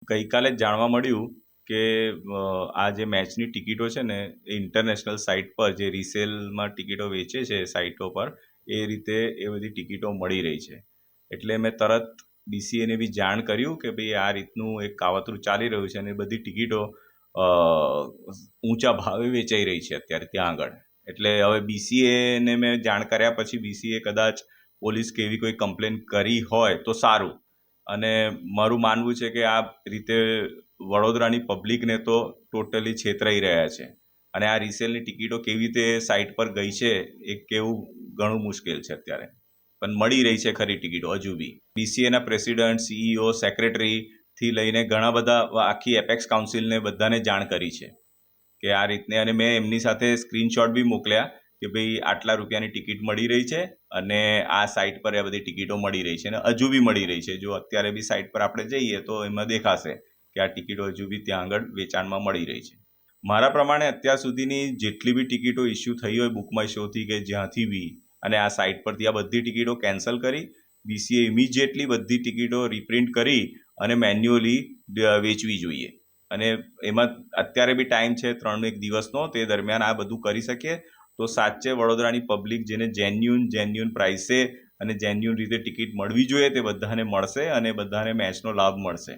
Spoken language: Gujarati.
ગઈકાલે જ જાણવા મળ્યું કે આ જે મેચની ટિકિટો છે ને એ ઇન્ટરનેશનલ સાઇટ પર જે રિસેલમાં ટિકિટો વેચે છે સાઇટો પર એ રીતે એ બધી ટિકિટો મળી રહી છે. એટલે મેં તરત BCAને બી જાણ કર્યું કે ભાઈ આ રીતનું એક કાવતરું ચાલી રહ્યું છે અને બધી ટિકિટો ઊંચા ભાવે વેચાઈ રહી છે અત્યારે ત્યાં આગળ. એટલે હવે BCAને મેં જાણ કર્યા પછી BCA કદાચ પોલીસ કે એવી કોઈ કમ્પ્લેન કરી હોય તો સારું. અને મારું માનવું છે કે આ રીતે વડોદરાની પબ્લિકને તો ટોટલી છેતરાઈ રહ્યા છે અને આ રિસેલની ટિકિટો કેવી રીતે સાઇટ પર ગઈ છે એ કહેવું ઘણું મુશ્કેલ છે અત્યારે. પણ મળી રહી છે ખરી ટિકિટો હજુ બી. BCAના પ્રેસિડન્ટ, CEO, સેક્રેટરીથી લઈને ઘણા બધા આખી એપેક્સ કાઉન્સિલને બધાને જાણ કરી છે કે આ રીતને, અને મેં એમની સાથે સ્ક્રીનશોટ બી મોકલ્યા કે ભાઈ આટલા રૂપિયાની ટિકિટ મળી રહી છે અને આ સાઇટ પર આ બધી ટિકિટો મળી રહી છે અને હજુ બી મળી રહી છે. જો અત્યારે બી સાઇટ પર આપણે જઈએ તો એમાં દેખાશે કે આ ટિકિટો હજુ બી ત્યાં આગળ વેચાણમાં મળી રહી છે. મારા પ્રમાણે અત્યાર સુધીની જેટલી બી ટિકિટો ઇસ્યુ થઈ હોય બુક માય શોથી કે જ્યાંથી બી, અને આ સાઇટ પરથી આ બધી ટિકિટો કેન્સલ કરી BCA ઇમિજિએટલી બધી ટિકિટો રિપ્રિન્ટ કરી અને મેન્યુઅલી વેચવી જોઈએ. અને એમાં અત્યારે બી ટાઈમ છે 3 દિવસનો, તે દરમિયાન આ બધું કરી શકીએ તો સાચે વડોદરાની પબ્લિક જેને જેન્યુન પ્રાઇસે અને જેન્યુન રીતે ટિકિટ મળવી જોઈએ તે બધાને મળશે અને બધાને મેચનો લાભ મળશે.